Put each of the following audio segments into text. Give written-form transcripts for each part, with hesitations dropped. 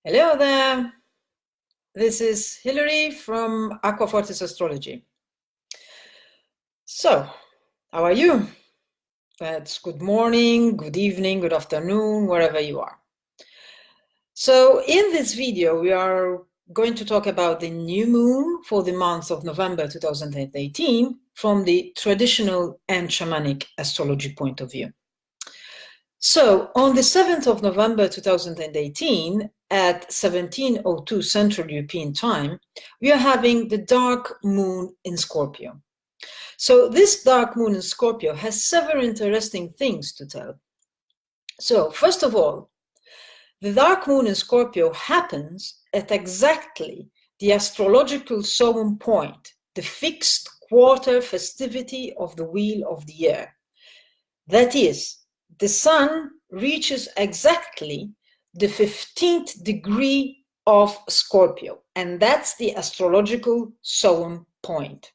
Hello there, this is Hilary from AcquafortisAstrology. So, how are you? That's good morning, good evening, good afternoon, wherever you are. So in this video, we are going to talk about the new moon for the month of November 2018 from the traditional and shamanic astrology point of view. So on the 7th of November 2018, at 17:02 Central European Time, we are having the dark moon in Scorpio. So this dark moon in Scorpio has several interesting things to tell. So first of all, the dark moon in Scorpio happens at exactly the astrological Samhain point, the fixed quarter festivity of the wheel of the year. That is, the sun reaches exactly the 15th degree of Scorpio, and that's the astrological Samhain point.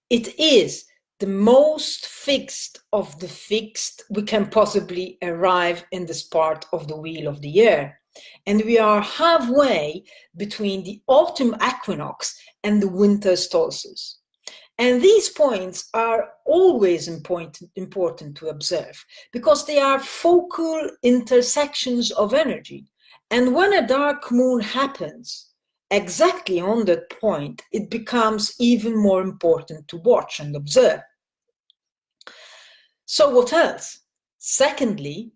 It is the most fixed of the fixed we can possibly arrive in this part of the wheel of the year. And we are halfway between the autumn equinox and the winter solstice. And these points are always important to observe because they are focal intersections of energy. And when a dark moon happens exactly on that point, it becomes even more important to watch and observe. So what else? Secondly,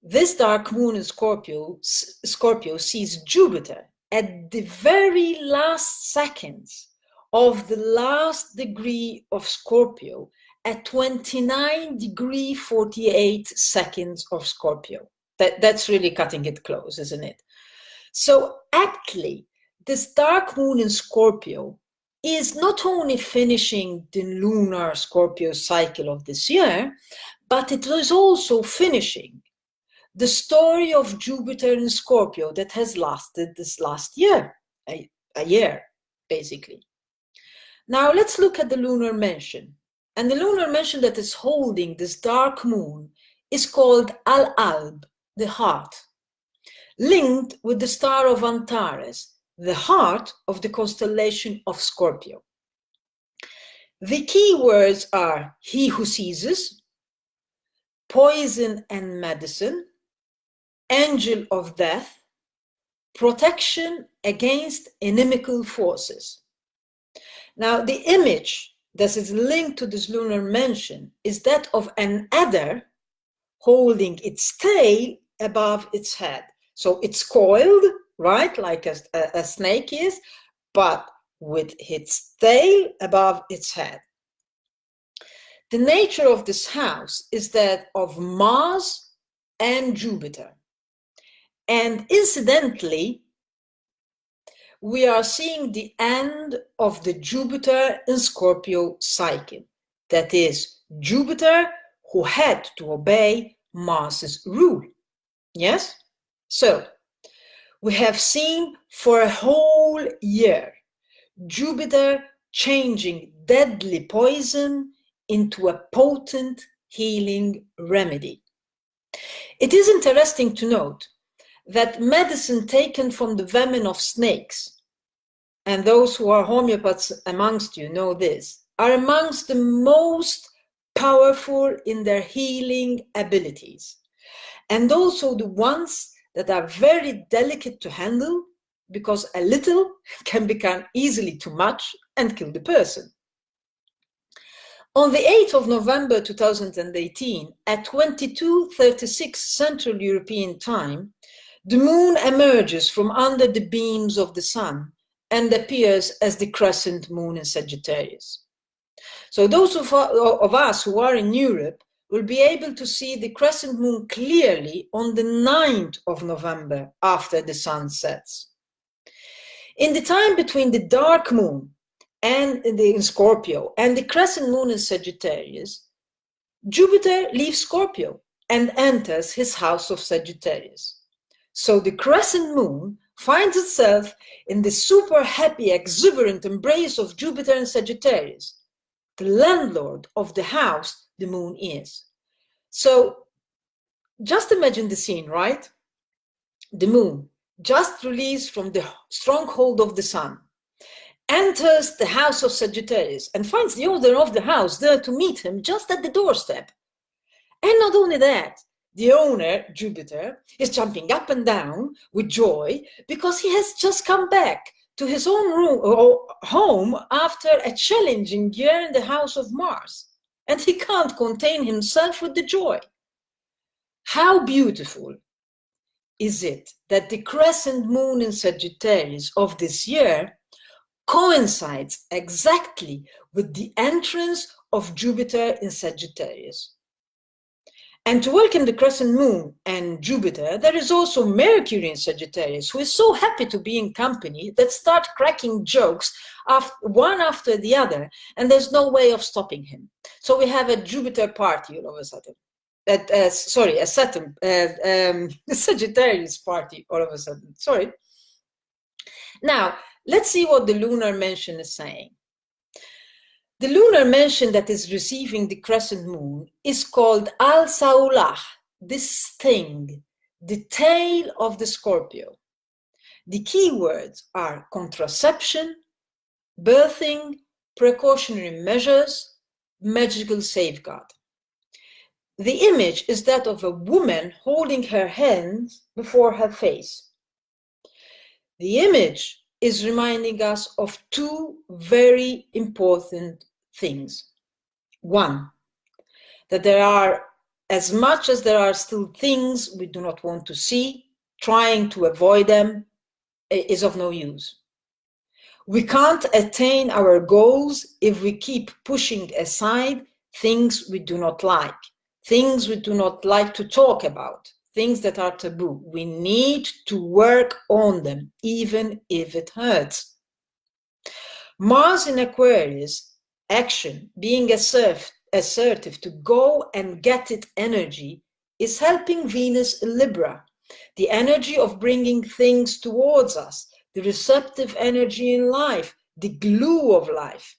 this dark moon in Scorpio sees Jupiter at the very last seconds of the last degree of Scorpio at 29 degree 48 seconds of Scorpio. That's really cutting it close, isn't it? So aptly, this dark moon in Scorpio is not only finishing the lunar Scorpio cycle of this year, but it is also finishing the story of Jupiter in Scorpio that has lasted this last year, a year, basically. Now let's look at the lunar mansion. And the lunar mansion that is holding this dark moon is called Al-Alb, the heart, linked with the star of Antares, the heart of the constellation of Scorpio. The key words are he who seizes, poison and medicine, angel of death, protection against inimical forces. Now, the image that is linked to this lunar mansion is that of an adder holding its tail above its head. So it's coiled, right, like a snake is, but with its tail above its head. The nature of this house is that of Mars and Jupiter. And incidentally, we are seeing the end of the Jupiter in Scorpio cycle. That is, Jupiter who had to obey Mars's rule. Yes? So, we have seen for a whole year Jupiter changing deadly poison into a potent healing remedy. It is interesting to note that medicine taken from the venom of snakes, and those who are homeopaths amongst you know this, are amongst the most powerful in their healing abilities, and also the ones that are very delicate to handle because a little can become easily too much and kill the person. On the 8th of November 2018, at 22:36 Central European Time, the moon emerges from under the beams of the sun and appears as the crescent moon in Sagittarius. So those of us who are in Europe will be able to see the crescent moon clearly on the 9th of November after the sun sets. In the time between the dark moon in Scorpio and the crescent moon in Sagittarius, Jupiter leaves Scorpio and enters his house of Sagittarius. So the crescent moon finds itself in the super happy, exuberant embrace of Jupiter and Sagittarius, the landlord of the house the moon is. So just imagine the scene, right? The moon just released from the stronghold of the sun, enters the house of Sagittarius and finds the owner of the house there to meet him just at the doorstep. And not only that, the owner, Jupiter, is jumping up and down with joy because he has just come back to his own room or home after a challenging year in the house of Mars. And he can't contain himself with the joy. How beautiful is it that the crescent moon in Sagittarius of this year coincides exactly with the entrance of Jupiter in Sagittarius. And to welcome the crescent moon and Jupiter, there is also Mercury in Sagittarius, who is so happy to be in company that start cracking jokes one after the other, and there's no way of stopping him. So we have a Jupiter party all of a sudden. A Sagittarius party all of a sudden. Sorry. Now, let's see what the lunar mention is saying. The lunar mention that is receiving the crescent moon is called Al-Saulah, the sting, the tail of the Scorpio. The key words are contraception, birthing, precautionary measures, magical safeguard. The image is that of a woman holding her hands before her face. The image is reminding us of two very important things. One, that there are, as much as there are still things we do not want to see, trying to avoid them is of no use. We can't attain our goals if we keep pushing aside things we do not like, things we do not like to talk about, things that are taboo. We need to work on them, even if it hurts. Mars in Aquarius, action, being assertive, to go and get it energy, is helping Venus in Libra, the energy of bringing things towards us, the receptive energy in life, the glue of life.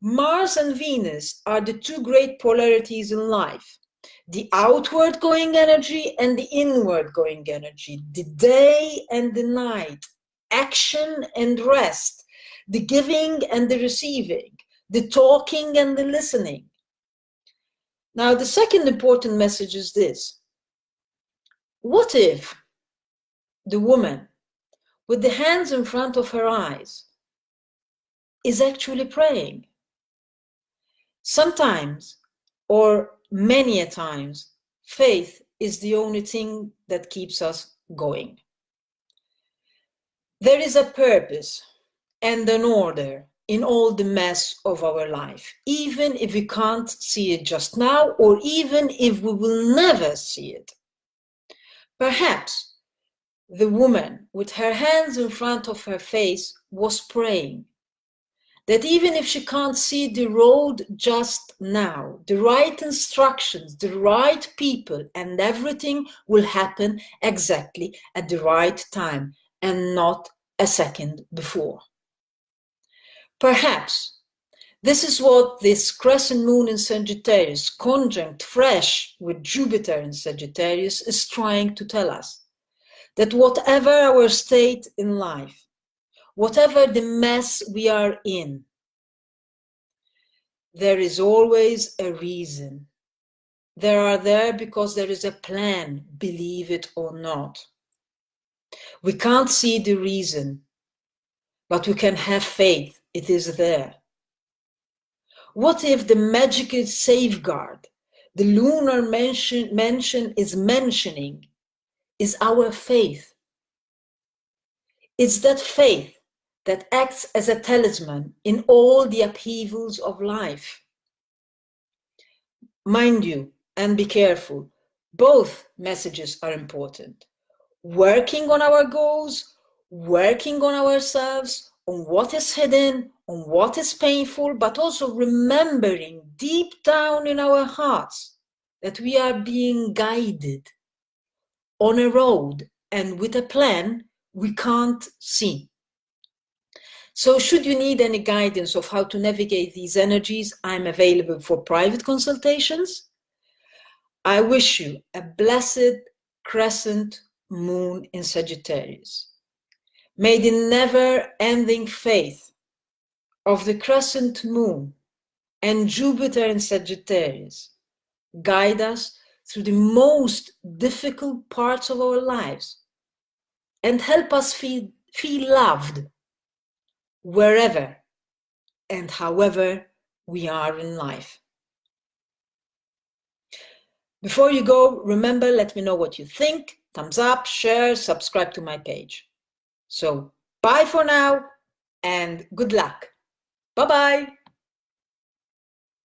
Mars and Venus are the two great polarities in life. The outward going energy and the inward going energy, the day and the night, action and rest, the giving and the receiving, the talking and the listening. Now, the second important message is this. What if the woman with the hands in front of her eyes is actually praying? Sometimes, or many a times, faith is the only thing that keeps us going. There is a purpose and an order in all the mess of our life, even if we can't see it just now, or even if we will never see it. Perhaps the woman with her hands in front of her face was praying that even if she can't see the road just now, the right instructions, the right people, and everything will happen exactly at the right time and not a second before. Perhaps this is what this crescent moon in Sagittarius, conjunct fresh with Jupiter in Sagittarius, is trying to tell us. That whatever our state in life, whatever the mess we are in, there is always a reason. They are there because there is a plan, believe it or not. We can't see the reason, but we can have faith, it is there. What if the magical safeguard the lunar mention is mentioning is our faith? It's that faith that acts as a talisman in all the upheavals of life. Mind you, and be careful, both messages are important. Working on our goals, working on ourselves, on what is hidden, on what is painful, but also remembering deep down in our hearts that we are being guided on a road and with a plan we can't see. So should you need any guidance of how to navigate these energies, I'm available for private consultations. I wish you a blessed crescent moon in Sagittarius. May the never-ending faith of the crescent moon and Jupiter in Sagittarius guide us through the most difficult parts of our lives and help us feel loved wherever and however we are in life. Before you go, remember, let me know what you think. Thumbs up, share, subscribe to my page. So bye for now and good luck. Bye-bye.